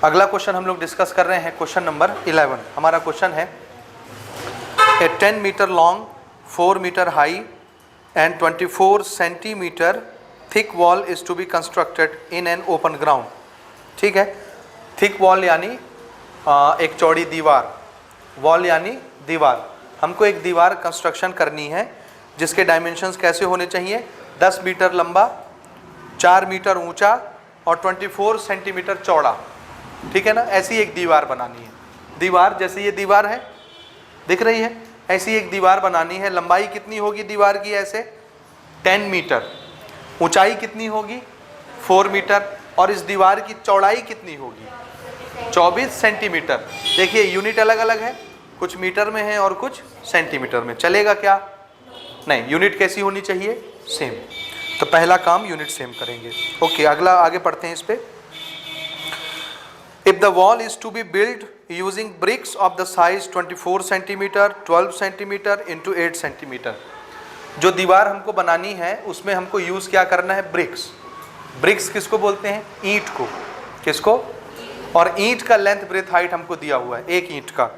अगला क्वेश्चन हम लोग डिस्कस कर रहे हैं, क्वेश्चन नंबर 11। हमारा क्वेश्चन है a 10 metre long, 4 metre high and 24 centimetre thick wall is to be constructed in an open ground. ठीक है, थिक वॉल यानी एक चौड़ी दीवार, वॉल यानी दीवार। हमको एक दीवार कंस्ट्रक्शन करनी है जिसके डायमेंशंस कैसे होने चाहिए, 10 मीटर लंबा, 4 मीटर ऊंचा और 24 सेंटीमीटर चौड़ा। ठीक है ना, ऐसी एक दीवार बनानी है। दीवार जैसे ये दीवार है, दिख रही है, ऐसी एक दीवार बनानी है। लंबाई कितनी होगी दीवार की, ऐसे 10 मीटर, ऊंचाई कितनी होगी 4 मीटर, और इस दीवार की चौड़ाई कितनी होगी 24 सेंटीमीटर। देखिए यूनिट अलग अलग है, कुछ मीटर में है और कुछ सेंटीमीटर में। चलेगा क्या? नहीं, यूनिट कैसी होनी चाहिए, सेम। तो पहला काम यूनिट सेम करेंगे। ओके, अगला आगे पढ़ते हैं इस पे। If the wall is to be built using bricks of the size 24 centimeter, 12 centimeter into 8 centimeter, जो दीवार हमको बनानी है उसमें हमको यूज क्या करना है, ब्रिक्स। ब्रिक्स किसको बोलते हैं, ईंट को। किसको? और ईंट का लेंथ ब्रेथ हाइट हमको दिया हुआ है, एक ईंट का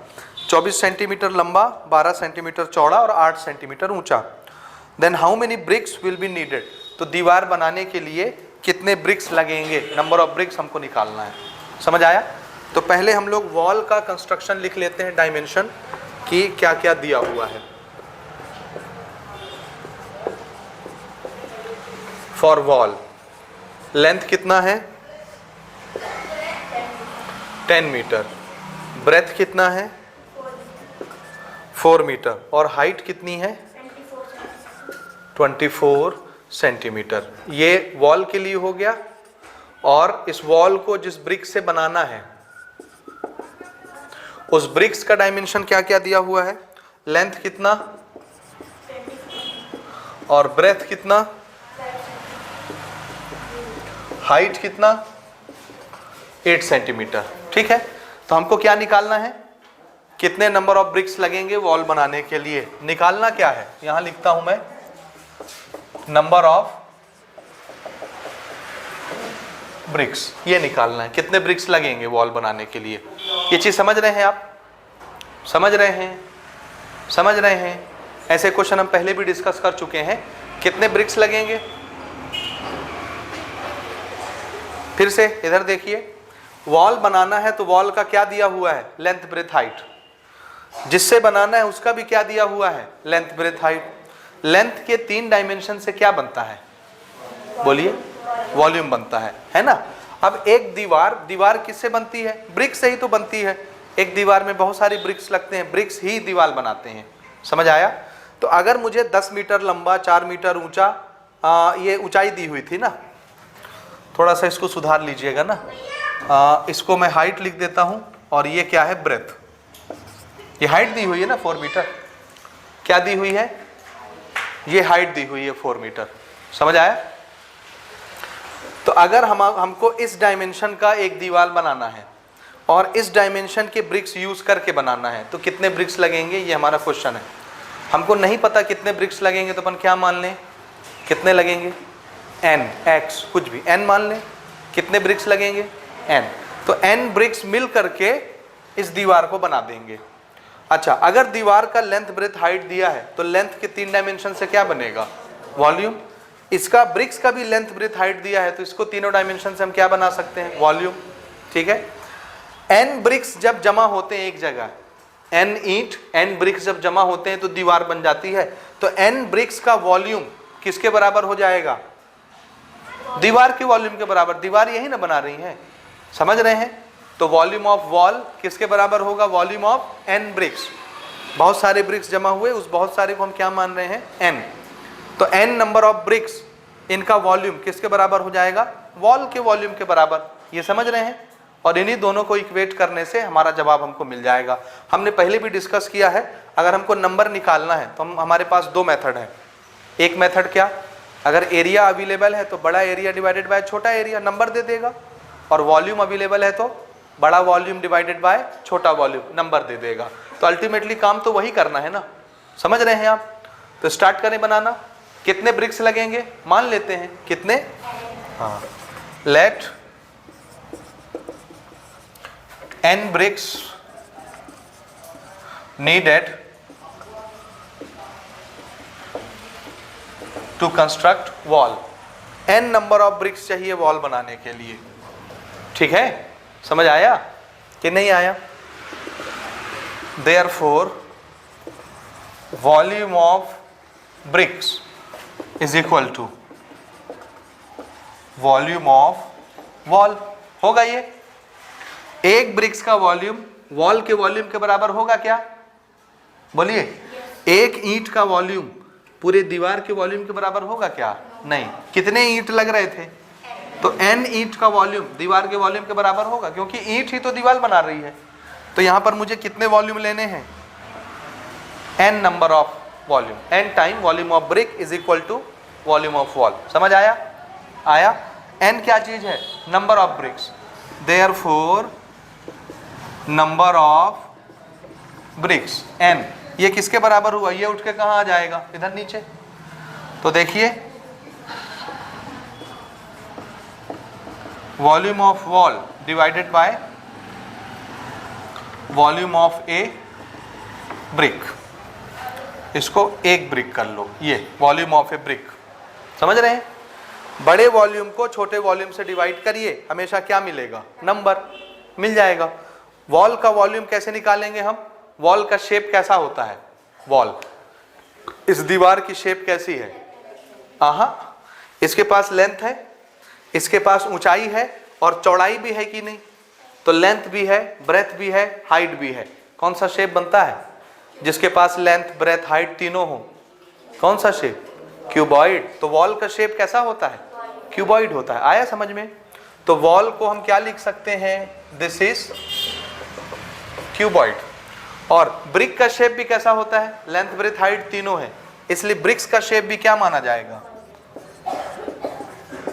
24 सेंटीमीटर लंबा, 12 सेंटीमीटर चौड़ा और 8 सेंटीमीटर ऊंचा। Then how many bricks will be needed, तो दीवार बनाने के लिए कितने ब्रिक्स लगेंगे, नंबर ऑफ ब्रिक्स हमको निकालना है। समझ आया? तो पहले हम लोग वॉल का कंस्ट्रक्शन लिख लेते हैं, डायमेंशन कि क्या क्या दिया हुआ है। फॉर वॉल लेंथ कितना है, 10 मीटर, ब्रेथ कितना है 4 मीटर, और हाइट कितनी है 24 सेंटीमीटर। ये वॉल के लिए हो गया। और इस वॉल को जिस ब्रिक से बनाना है उस ब्रिक्स का डायमेंशन क्या क्या दिया हुआ है, लेंथ कितना और ब्रेथ कितना, हाइट कितना 8 सेंटीमीटर। ठीक है, तो हमको क्या निकालना है, कितने नंबर ऑफ ब्रिक्स लगेंगे वॉल बनाने के लिए। निकालना क्या है, यहां लिखता हूं मैं, नंबर ऑफ ब्रिक्स, ये निकालना है कितने ब्रिक्स लगेंगे वॉल बनाने के लिए। ये चीज समझ रहे हैं आप? समझ रहे हैं? समझ रहे हैं? ऐसे क्वेश्चन हम पहले भी डिस्कस कर चुके हैं। कितने ब्रिक्स लगेंगे, फिर से इधर देखिए, वॉल बनाना है तो वॉल का क्या दिया हुआ है, लेंथ ब्रेथ हाइट। जिससे बनाना है उसका भी क्या दिया हुआ है, लेंथ ब्रेथ हाइट। लेंथ के 3 डायमेंशन से क्या बनता है, बोलिए, वॉल्यूम बनता है ना। अब एक दीवार किससे बनती है, ब्रिक से ही तो बनती है। एक दीवार में बहुत सारी ब्रिक्स लगते हैं, ब्रिक्स ही दीवार बनाते हैं। समझ आया? तो अगर मुझे 10 मीटर लंबा, 4 मीटर ऊंचा, ये ऊंचाई दी हुई थी ना, थोड़ा सा इसको सुधार लीजिएगा ना, इसको मैं हाइट लिख देता हूं, और ये क्या है, ब्रेथ। ये हाइट दी हुई है ना 4 मीटर, क्या दी हुई है, ये हाइट दी हुई है 4 मीटर। समझ आया? तो अगर हमको इस डायमेंशन का एक दीवार बनाना है और इस डायमेंशन के ब्रिक्स यूज करके बनाना है, तो कितने ब्रिक्स लगेंगे, ये हमारा क्वेश्चन है। हमको नहीं पता कितने ब्रिक्स लगेंगे, तो अपन क्या मान लें, कितने लगेंगे, n, x, कुछ भी n मान लें। कितने ब्रिक्स लगेंगे, n। तो n ब्रिक्स मिल करके इस दीवार को बना देंगे। अच्छा, अगर दीवार का लेंथ ब्रेथ हाइट दिया है तो लेंथ के 3 डायमेंशन से क्या बनेगा, वॉल्यूम। इसका ब्रिक्स का भी लेंथ ब्रेथ हाइट दिया है तो इसको तीनों डायमेंशन से हम क्या बना सकते हैं, वॉल्यूम। ठीक है, n ब्रिक्स जब जमा होते हैं एक जगह, n ईंट, n ब्रिक्स जब जमा होते हैं तो दीवार बन जाती है। तो n ब्रिक्स का वॉल्यूम किसके बराबर हो जाएगा, दीवार के वॉल्यूम के बराबर। दीवार यही ना बना रही है, समझ रहे हैं? तो वॉल्यूम ऑफ वॉल किसके बराबर होगा, वॉल्यूम ऑफ n ब्रिक्स। बहुत सारे ब्रिक्स जमा हुए, उस बहुत सारे को हम क्या मान रहे हैं, n। तो n नंबर ऑफ ब्रिक्स, इनका वॉल्यूम किसके बराबर हो जाएगा, वॉल के वॉल्यूम के बराबर। ये समझ रहे हैं? और इन्हीं दोनों को इक्वेट करने से हमारा जवाब हमको मिल जाएगा। हमने पहले भी डिस्कस किया है, अगर हमको नंबर निकालना है तो हमारे पास 2 मेथड है। एक मेथड क्या, अगर एरिया अवेलेबल है तो बड़ा एरिया डिवाइडेड बाय छोटा एरिया, नंबर दे देगा। और वॉल्यूम अवेलेबल है तो बड़ा वॉल्यूम डिवाइडेड बाय छोटा वॉल्यूम, नंबर दे देगा। तो अल्टीमेटली काम तो वही करना है ना, समझ रहे हैं आप? तो स्टार्ट करें बनाना। कितने ब्रिक्स लगेंगे, मान लेते हैं कितने, हाँ, let n bricks needed to construct wall, n number of bricks चाहिए वॉल बनाने के लिए। ठीक है, समझ आया कि नहीं आया? Therefore volume of bricks is equal to volume of wall. होगा ये एक ब्रिक्स का वॉल्यूम वॉल के वॉल्यूम के बराबर होगा क्या? बोलिए। एक ईंट का वॉल्यूम पूरे दीवार के वॉल्यूम के बराबर होगा क्या? नहीं। कितने ईंट लग रहे थे? तो n ईंट का वॉल्यूम दीवार के वॉल्यूम के बराबर होगा, क्योंकि ईंट ही तो दीवार बना रही है। तो यहां पर मुझे कितने वॉल्यूम लेने हैं? n number of volume, n time volume of brick is equal to volume of wall. समझ आया? आया? n क्या चीज है? Number of bricks. Therefore number of bricks n, ये किसके बराबर हुआ? ये उठ के कहां आ जाएगा? इधर नीचे। तो देखिए volume of wall divided by volume of A brick. इसको एक ब्रिक कर लो, ये वॉल्यूम ऑफ ए ब्रिक। समझ रहे हैं? बड़े वॉल्यूम को छोटे वॉल्यूम से डिवाइड करिए, हमेशा क्या मिलेगा? नंबर मिल जाएगा। वॉल का वॉल्यूम कैसे निकालेंगे हम? वॉल का शेप कैसा होता है? वॉल, इस दीवार की शेप कैसी है? इसके पास लेंथ है, इसके पास ऊंचाई है और चौड़ाई भी है कि नहीं? तो लेंथ भी है, ब्रेथ भी है, हाइट भी है। कौन सा शेप बनता है जिसके पास लेंथ, ब्रेथ, हाइट तीनों हो? कौन सा शेप? क्यूबॉइड। तो वॉल का शेप कैसा होता है? क्यूबॉइड होता है। आया समझ में? तो वॉल को हम क्या लिख सकते हैं? This is cuboid. और ब्रिक का शेप भी कैसा होता है? लेंथ, ब्रेथ, हाइट तीनों है, इसलिए ब्रिक्स का शेप भी क्या माना जाएगा?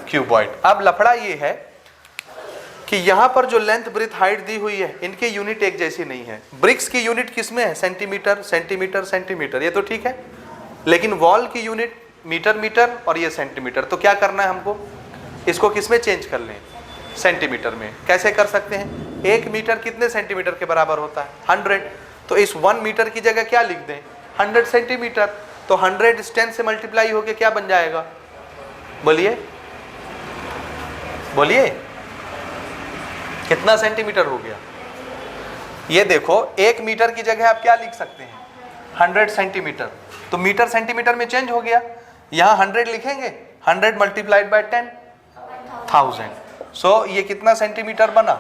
क्यूबॉइड। अब लफड़ा ये है कि यहां पर जो लेंथ, ब्रेथ, हाइट दी हुई है, इनकी यूनिट एक जैसी नहीं है। ब्रिक्स की यूनिट किसमें है? सेंटीमीटर, सेंटीमीटर, सेंटीमीटर, ये तो ठीक है। लेकिन वॉल की यूनिट मीटर, मीटर और ये सेंटीमीटर। तो क्या करना है हमको? इसको किसमें चेंज कर लें? सेंटीमीटर में। कैसे कर सकते हैं? 1 मीटर कितने सेंटीमीटर के बराबर होता है? 100। तो इस 1 मीटर की जगह क्या लिख दें? 100 सेंटीमीटर। तो 100 इस 10 से मल्टीप्लाई होके क्या बन जाएगा? बोलिए बोलिए, कितना सेंटीमीटर हो गया? ये देखो, 1 मीटर की जगह आप क्या लिख सकते हैं? 100 सेंटीमीटर। तो मीटर सेंटीमीटर में चेंज हो गया। यहाँ 100 लिखेंगे, 100 मल्टीप्लाइड बाय 10, 1000। सो ये कितना सेंटीमीटर बना?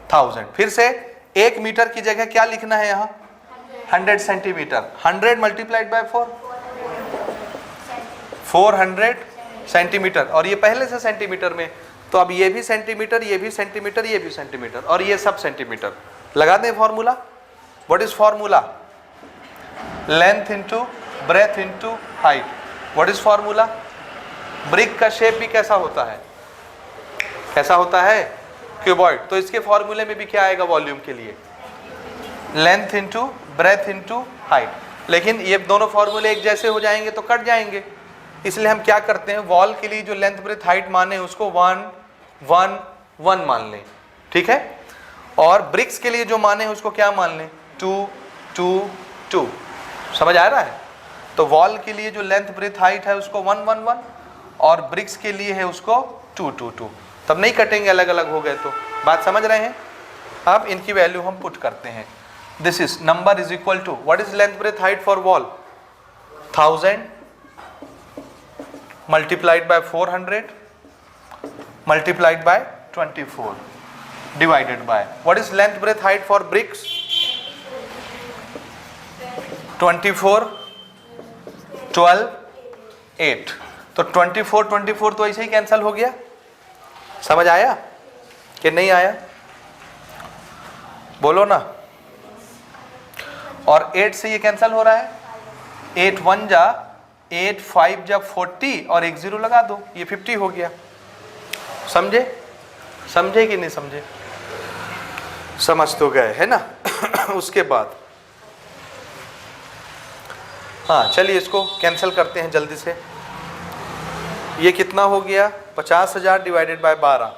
1000। फिर से 1 मीटर की जगह क्या लिखना है यहाँ? 100 सेंटीमीटर। 100 multiplied by 4, 400 centimetre. और ये पहले से सेंटीमीटर में, तो अब ये भी सेंटीमीटर, ये भी सेंटीमीटर, ये भी सेंटीमीटर और ये सब सेंटीमीटर। लगा दें formula. What is formula? Length into breadth into height. What is formula? Brick का शेप भी कैसा होता है? कैसा होता है? क्यूबॉइड। तो इसके फॉर्मूले में भी क्या आएगा वॉल्यूम के लिए? Length into breadth into height. लेकिन ये दोनों फॉर्मूले एक जैसे हो जाएंगे तो कट जाएंगे, इसलिए हम क्या करते हैं? वॉल के लिए जो लेंथ, ब्रेथ, हाइट माने उसको 1 1 1 मान लें। ठीक है? और ब्रिक्स के लिए जो माने उसको क्या मान लें? 2 2 2। समझ आ रहा है? तो वॉल के लिए जो लेंथ, ब्रेथ, हाइट है उसको 1 1 1 और ब्रिक्स के लिए है उसको 2 2 2। तब नहीं कटेंगे, अलग अलग हो गए तो। बात समझ रहे हैं? अब इनकी वैल्यू हम पुट करते हैं। This is number is equal to, what is length, breadth, height for wall? 1000 multiplied by 400 multiplied by 24 divided by, what is length, breadth, height for bricks? 24 12 8। तो 24 24 तो ऐसे ही कैंसिल हो गया। समझ आया कि नहीं आया? बोलो ना। और 8 से ये कैंसिल हो रहा है। 8 1 जा 8, 5 जा 40 और एक 0 लगा दो, ये 50 हो गया। समझे? समझे कि नहीं समझे? समझ तो गए है ना? उसके बाद हाँ, चलिए इसको कैंसिल करते हैं जल्दी से। ये कितना हो गया? 50,000 डिवाइडेड बाय 12,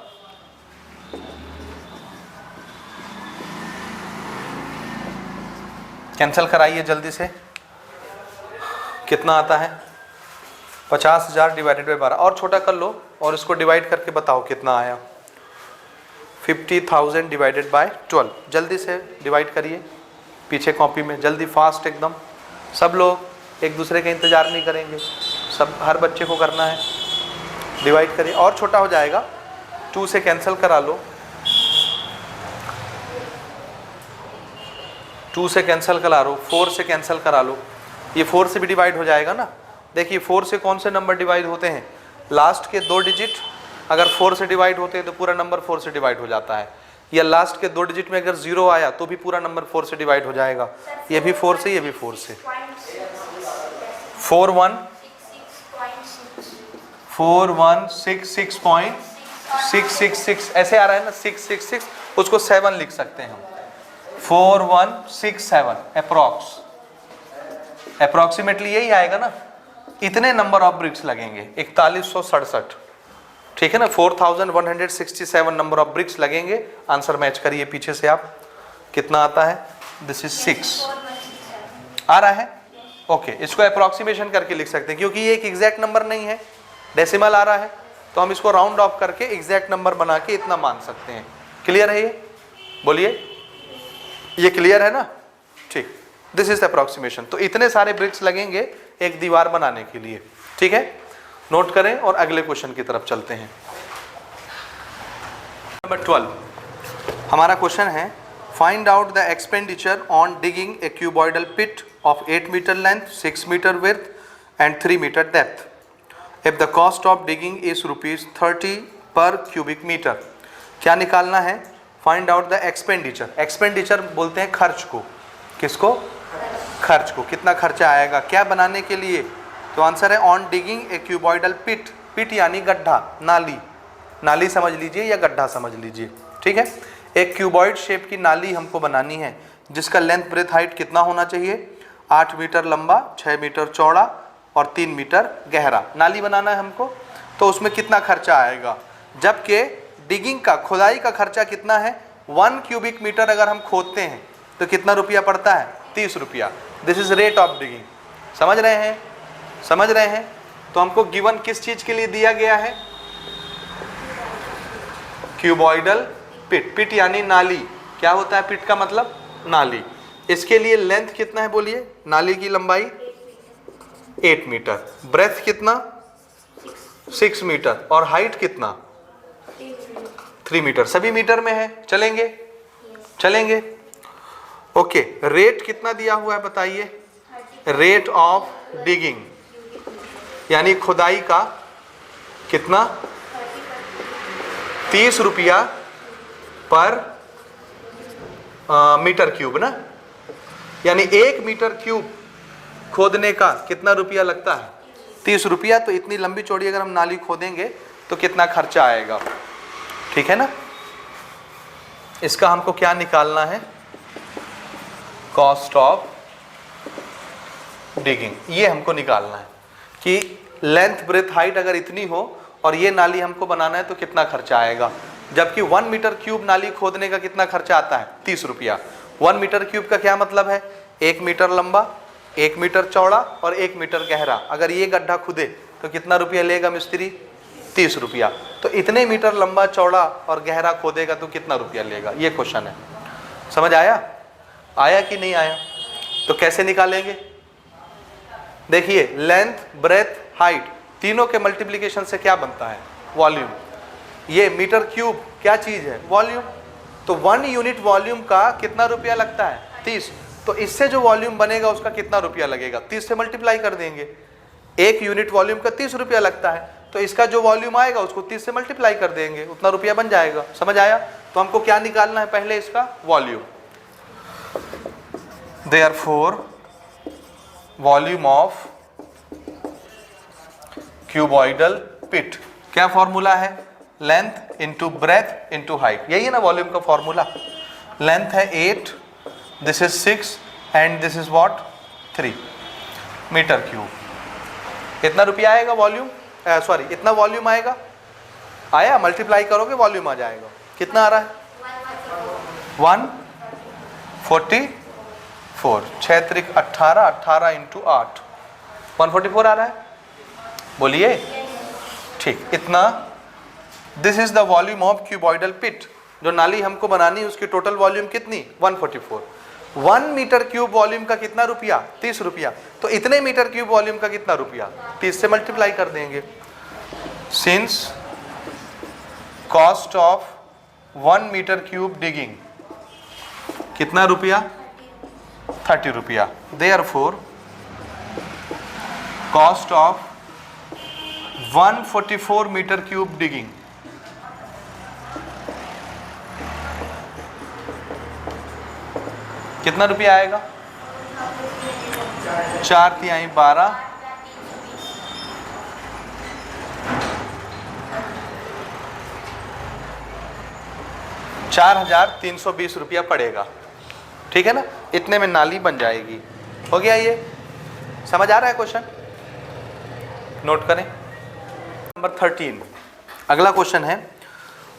कैंसिल कराइए जल्दी से, कितना आता है 50,000 डिवाइडेड बाई 12, और छोटा कर लो और इसको डिवाइड करके बताओ कितना आया। 50,000 डिवाइडेड बाय 12, जल्दी से डिवाइड करिए पीछे कॉपी में, जल्दी फास्ट एकदम। सब लोग एक दूसरे का इंतज़ार नहीं करेंगे, सब हर बच्चे को करना है। डिवाइड करिए और छोटा हो जाएगा, 2 से कैंसिल करा लो, 2 से कैंसिल करा लो, 4 से कैंसिल करा लो, ये 4 से भी डिवाइड हो जाएगा ना। देखिए 4 से कौन से नंबर डिवाइड होते हैं, लास्ट के 2 डिजिट अगर 4 से डिवाइड होते हैं तो पूरा नंबर 4 से डिवाइड हो जाता है, या लास्ट के 2 डिजिट में अगर 0 आया तो भी पूरा नंबर 4 से डिवाइड हो जाएगा। ये भी 4 से, ये भी 4 से। 4166.666 ऐसे आ रहा है ना, 666, उसको 7 लिख सकते हैं हम, 4167 अप्रोक्सीमेटली यही आएगा ना। इतने नंबर ऑफ ब्रिक्स लगेंगे, 4167, ठीक है ना। 4167 नंबर ऑफ ब्रिक्स लगेंगे। आंसर मैच करिए पीछे से आप, कितना आता है, दिस इज 6 आ रहा है। ओके, इसको अप्रोक्सीमेशन करके लिख सकते हैं क्योंकि ये एक एग्जैक्ट नंबर नहीं है, डेसिमल आ रहा है, तो हम इसको राउंड ऑफ करके एग्जैक्ट नंबर बना के इतना मान सकते हैं। क्लियर है ये, बोलिए, ये क्लियर है ना, ठीक। This is approximation. तो इतने सारे ब्रिक्स लगेंगे एक दीवार बनाने के लिए, ठीक है। नोट करें और अगले क्वेश्चन की तरफ चलते हैं। नंबर 12 हमारा क्वेश्चन है, find out the expenditure on digging a cuboidal pit of 8 metre length, 6 metre width and 3 metre depth if the cost of digging is ₹30 per cubic metre. क्या निकालना है, find out the expenditure. Expenditure बोलते हैं खर्च को, किसको, खर्च को, कितना खर्चा आएगा क्या बनाने के लिए। तो आंसर है on digging a cuboidal pit, pit यानी गड्ढा, नाली, नाली समझ लीजिए या गड्ढा समझ लीजिए, ठीक है। एक क्यूबॉइड शेप की नाली हमको बनानी है जिसका लेंथ ब्रेथ हाइट कितना होना चाहिए, 8 मीटर लंबा, 6 मीटर चौड़ा और 3 मीटर गहरा नाली बनाना है हमको। तो उसमें कितना खर्चा आएगा, जबकि डिगिंग का, खुदाई का खर्चा कितना है, 1 क्यूबिक मीटर अगर हम खोदते हैं तो कितना रुपया पड़ता है, 30 रुपया। This is rate of digging, समझ रहे हैं, समझ रहे हैं। तो हमको गिवन किस चीज के लिए दिया गया है, क्यूबॉइडल पिट, पिट यानी नाली, क्या होता है पिट का मतलब, नाली। इसके लिए लेंथ कितना है बोलिए, नाली की लंबाई 8 मीटर, ब्रेथ कितना 6 मीटर और हाइट कितना 3 मीटर, सभी मीटर में है, चलेंगे, चलेंगे। ओके, रेट कितना दिया हुआ है बताइए, रेट ऑफ डिगिंग यानी खुदाई का कितना, 30 रुपया पर मीटर क्यूब ना, यानी 1 मीटर क्यूब खोदने का कितना रुपया लगता है, 30 रुपया। तो इतनी लंबी चौड़ी अगर हम नाली खोदेंगे तो कितना खर्चा आएगा, ठीक है ना। इसका हमको क्या निकालना है, कॉस्ट ऑफ डिगिंग, ये हमको निकालना है कि लेंथ ब्रेथ हाइट अगर इतनी हो और ये नाली हमको बनाना है तो कितना खर्चा आएगा। जबकि 1 मीटर क्यूब नाली खोदने का कितना खर्चा आता है, 30 रुपया। 1 मीटर क्यूब का क्या मतलब है, 1 मीटर लंबा, 1 मीटर चौड़ा और 1 मीटर गहरा। अगर ये गड्ढा खुदे तो कितना रुपया लेगा मिस्त्री, 30 रुपया। तो इतने मीटर लंबा चौड़ा और गहरा खोदेगा तो कितना रुपया लेगा, ये क्वेश्चन है। समझ आया, आया कि नहीं आया। तो कैसे निकालेंगे, देखिए लेंथ ब्रेथ हाइट तीनों के मल्टीप्लिकेशन से क्या बनता है, वॉल्यूम। ये मीटर क्यूब क्या चीज है, वॉल्यूम। तो 1 यूनिट वॉल्यूम का कितना रुपया लगता है, 30। तो इससे जो वॉल्यूम बनेगा उसका कितना रुपया लगेगा, 30 से मल्टीप्लाई कर देंगे। 1 यूनिट वॉल्यूम का 30 रुपया लगता है, तो इसका जो वॉल्यूम आएगा उसको 30 से मल्टीप्लाई कर देंगे, उतना रुपया बन जाएगा। समझ आया। तो हमको क्या निकालना है, पहले इसका volume. Therefore volume of cuboidal pit, क्या फॉर्मूला है, length into breadth into height, यही है ना वॉल्यूम का फॉर्मूला। लेंथ है 8, this is 6 and this is what 3 metre cube. इतना रुपया आएगा वॉल्यूम, सॉरी इतना वॉल्यूम आएगा, आया, मल्टीप्लाई करोगे वॉल्यूम आ जाएगा। कितना आ रहा है, 4, 6 त्रिक 18, 18 इंटू 8, 144 आ रहा है, बोलिए। ठीक, इतना। This is the volume of cuboidal pit. जो नाली हमको बनानी है उसकी टोटल वॉल्यूम कितनी? 144। 1 मीटर क्यूब वॉल्यूम का कितना रुपया? 30 रुपया। तो इतने मीटर क्यूब वॉल्यूम का कितना रुपया? 30 से मल्टीप्लाई कर देंगे। Since cost of 1 metre cube digging कितना रुपया? 30 रुपया। Therefore cost of 144 metre cube digging कितना रुपया आएगा? 4 तिहाई 12, 4,320 रुपया पड़ेगा। ठीक है ना, इतने में नाली बन जाएगी। हो गया, ये समझ आ रहा है क्वेश्चन? नोट करें। नंबर 13, अगला क्वेश्चन है,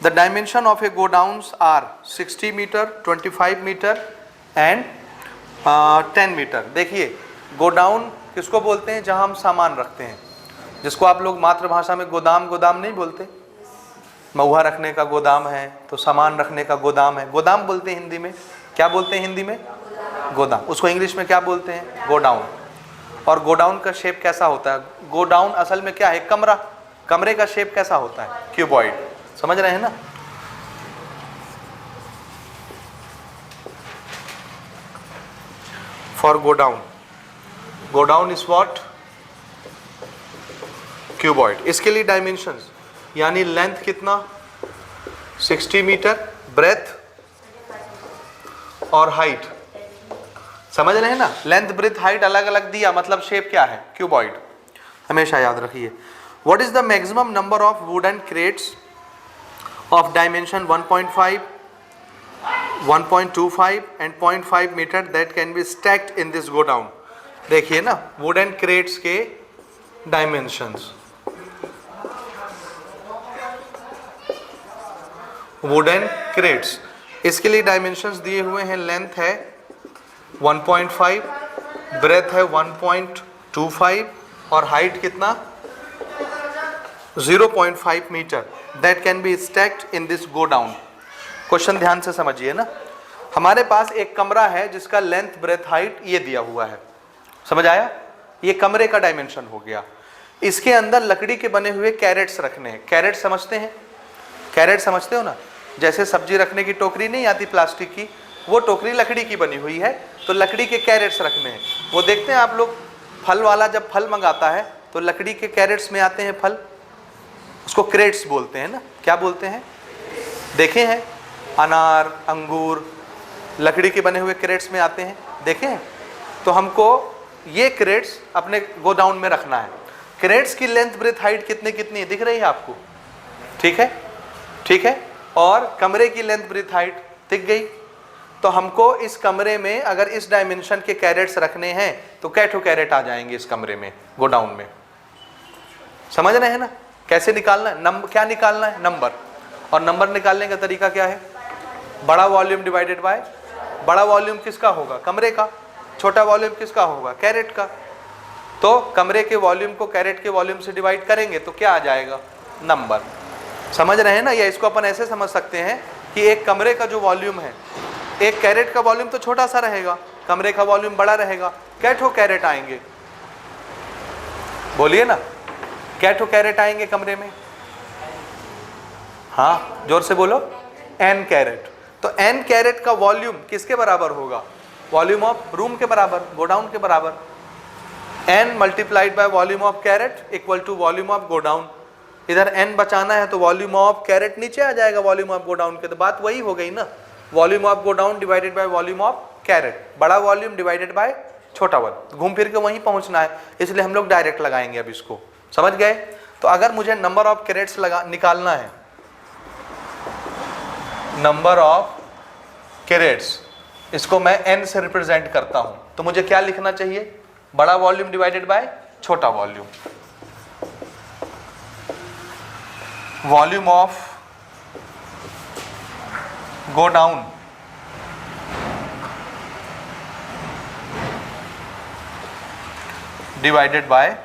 the dimension of a godowns are 60 metre, 25 metre and 10 metre. देखिए, गोडाउन किसको बोलते हैं? जहां हम सामान रखते हैं, जिसको आप लोग मातृभाषा में गोदाम गोदाम नहीं बोलते। महुआ रखने का गोदाम है तो सामान रखने का गोदाम है, गोदाम बोलते हैं हिंदी में। क्या बोलते हैं हिंदी में? गोदाम। उसको इंग्लिश में क्या बोलते हैं? गोडाउन। और गोडाउन का शेप कैसा होता है? गोडाउन असल में क्या है? कमरा। कमरे का शेप कैसा होता है? क्यूबॉइड। समझ रहे हैं ना? For godown, godown is what? Cuboid. इसके लिए डायमेंशंस यानी लेंथ कितना? 60 मीटर, ब्रेथ और हाइट। समझ रहे हैं ना? लेंथ, ब्रेथ, हाइट अलग अलग दिया, मतलब शेप क्या है? क्यूबॉइड। हमेशा याद रखिए। What is the maximum number of wooden crates of dimension 1.5, 1.25 and 0.5 metre that can be stacked in this godown? देखिए ना, वुडन क्रेट्स के डायमेंशंस। वुडन क्रेट्स, इसके लिए डायमेंशंस दिए हुए हैं। लेंथ है 1.5, ब्रेथ है 1.25 और हाइट कितना? 0.5 metre that can be stacked in this godown. Question ध्यान से समझिए ना। हमारे पास एक कमरा है जिसका लेंथ, ब्रेथ, हाइट ये दिया हुआ है। समझ आया? ये कमरे का डायमेंशन हो गया। इसके अंदर लकड़ी के बने हुए कैरेट्स रखने हैं। कैरेट समझते हैं? कैरेट समझते हो ना? जैसे सब्जी रखने की टोकरी नहीं आती प्लास्टिक की, वो टोकरी लकड़ी की बनी हुई है, तो लकड़ी के कैरेट्स रखने हैं। वो देखते हैं आप लोग, फल वाला जब फल मंगाता है तो लकड़ी के कैरेट्स में आते हैं फल, उसको क्रेट्स बोलते हैं ना। क्या बोलते हैं? देखे हैं? अनार, अंगूर लकड़ी के बने हुए क्रेट्स में आते हैं, देखे हैं? तो हमको ये क्रेट्स अपने गोडाउन में रखना है। क्रेट्स की लेंथ, ब्रेथ, हाइट कितनी कितनी दिख रही है आपको? ठीक है, ठीक है। और कमरे की लेंथ, ब्रेथ, हाइट दिख गई। तो हमको इस कमरे में अगर इस डायमेंशन के कैरेट्स रखने हैं तो कैठो कैरेट आ जाएंगे इस कमरे में, गोडाउन में। समझ रहे हैं ना? कैसे निकालना है? क्या निकालना है? नंबर। और नंबर निकालने का तरीका क्या है? बड़ा वॉल्यूम डिवाइडेड बाय, बड़ा वॉल्यूम किसका होगा? कमरे का। छोटा वॉल्यूम किसका होगा? कैरेट का। तो कमरे के वॉल्यूम को कैरेट के वॉल्यूम से डिवाइड करेंगे तो क्या आ जाएगा? नंबर। समझ रहे हैं ना? या इसको अपन ऐसे समझ सकते हैं कि एक कमरे का जो वॉल्यूम है, एक कैरेट का वॉल्यूम तो छोटा सा रहेगा, कमरे का वॉल्यूम बड़ा रहेगा। कैठो कैरेट आएंगे? बोलिए ना, कैठो कैरेट आएंगे कमरे में? हाँ, जोर से बोलो। n carat. तो n कैरेट का वॉल्यूम किसके बराबर होगा? वॉल्यूम ऑफ रूम के बराबर, गोडाउन के बराबर। n multiplied by volume of carat equal to volume of godown. इधर n बचाना है तो वॉल्यूम ऑफ कैरेट नीचे आ जाएगा वॉल्यूम ऑफ गोडाउन के। तो बात वही हो गई ना, volume of godown divided by volume of carat. बड़ा वॉल्यूम डिवाइडेड बाय छोटा वॉल्यूम। घूम फिर के वहीं पहुंचना है, इसलिए हम लोग डायरेक्ट लगाएंगे अब इसको। समझ गए? तो अगर मुझे नंबर ऑफ कैरेट्स निकालना है, नंबर ऑफ कैरेट्स, इसको मैं n से रिप्रेजेंट करता हूं, तो मुझे क्या लिखना चाहिए? बड़ा वॉल्यूम डिवाइडेड बाय छोटा volume. Volume of godown divided by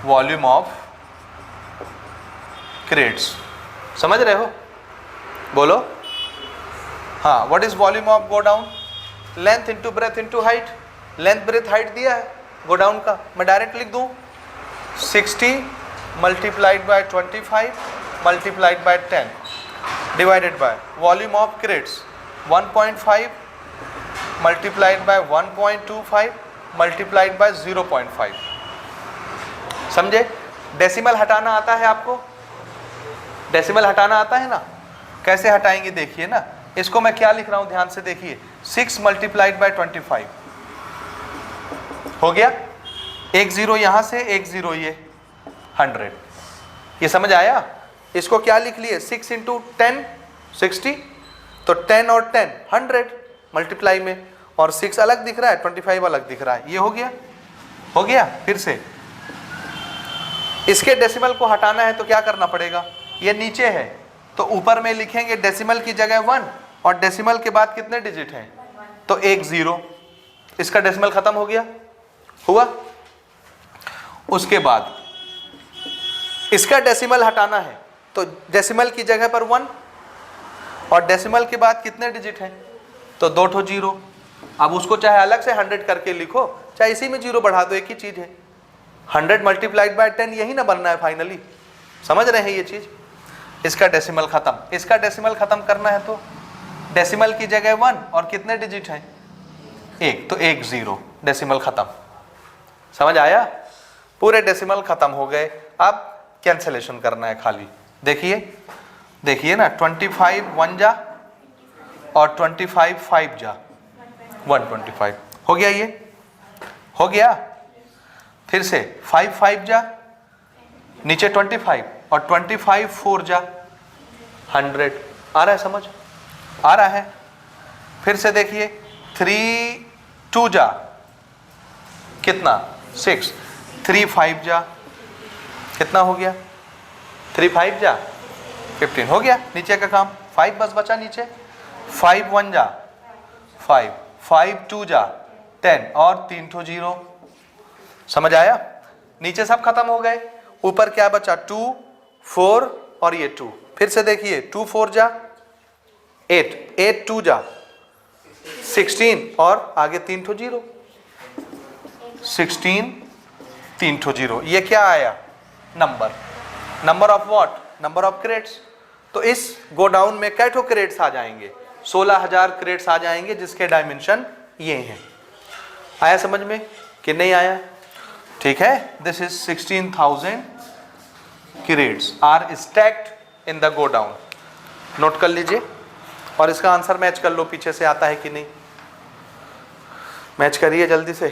volume of crates. समझ रहे हो? बोलो। हाँ, what is volume of go down? Length into breadth into height. Length breadth height दिया है गो डाउन का, मैं डायरेक्ट लिख दूं 60 multiplied by 25 multiplied by 10 divided by volume of crates 1.5 multiplied by 1.25 multiplied by 0.5। समझे? डेसिमल हटाना आता है आपको? डेसिमल हटाना आता है ना? कैसे हटाएंगे देखिए ना। इसको मैं क्या लिख रहा हूं, ध्यान से देखिए। 6 मल्टीप्लाइड बाय 25 हो गया। एक जीरो यहां से, एक जीरो ये 100। ये समझ आया? इसको क्या लिख लिए? 6 इंटू 10 60, तो 10 और 10 100 मल्टीप्लाई में, और 6 अलग दिख रहा है, 25 अलग दिख रहा है। ये हो गया? हो गया। फिर से इसके डेसिमल को हटाना है तो क्या करना पड़ेगा? ये नीचे है तो ऊपर में लिखेंगे डेसिमल की जगह 1, और डेसिमल के बाद कितने डिजिट हैं? तो एक जीरो। इसका डेसिमल खत्म हो गया। हुआ? उसके बाद इसका डेसिमल हटाना है तो डेसिमल की जगह पर 1, और डेसिमल के बाद कितने डिजिट हैं? तो 2 ठो जीरो। अब उसको चाहे अलग से 100 करके लिखो, चाहे इसी में जीरो बढ़ा दो, एक ही चीज है। 100 मल्टीप्लाइड बाय 10 यही ना बनना है फाइनली। समझ रहे हैं ये चीज? इसका डेसिमल खत्म। इसका डेसिमल खत्म करना है तो डेसिमल की जगह 1, और कितने डिजिट हैं? 1, तो एक जीरो। डेसिमल खत्म। समझ आया? पूरे डेसिमल खत्म हो गए। अब कैंसलेशन करना है खाली। देखिए, देखिए ना, 25 1 जा और 25 5 जा, 125 हो गया। ये हो गया। फिर से 5 5 जा, नीचे 25, और 25 4 जा 100। आ रहा है समझ? आ रहा है। फिर से देखिए 3 2 जा कितना? 6, 3 5 जा कितना हो गया? 3 5 जा 15 हो गया। नीचे का काम 5 बस बचा नीचे। 5 1 जा 5, 5 2 जा 10, और 3 ठो जीरो। समझ आया? नीचे सब खत्म हो गए। ऊपर क्या बचा? 2 4 और ये 2। फिर से देखिए 2 4 जा 8, 8 2 जा 16, और आगे 3 ठो जीरो। 16 3 ठो जीरो। ये क्या आया? Number. Number of what? Number of crates. तो इस गो डाउन में कै ठो क्रेट्स आ जाएंगे? 16,000 क्रेट्स आ जाएंगे, जिसके डायमेंशन ये हैं। आया समझ में कि नहीं आया? ठीक है। This is 16,000 crates are stacked in the godown. Note कर लीजिए, और इसका आंसर मैच कर लो पीछे से आता है कि नहीं। मैच करिए जल्दी से।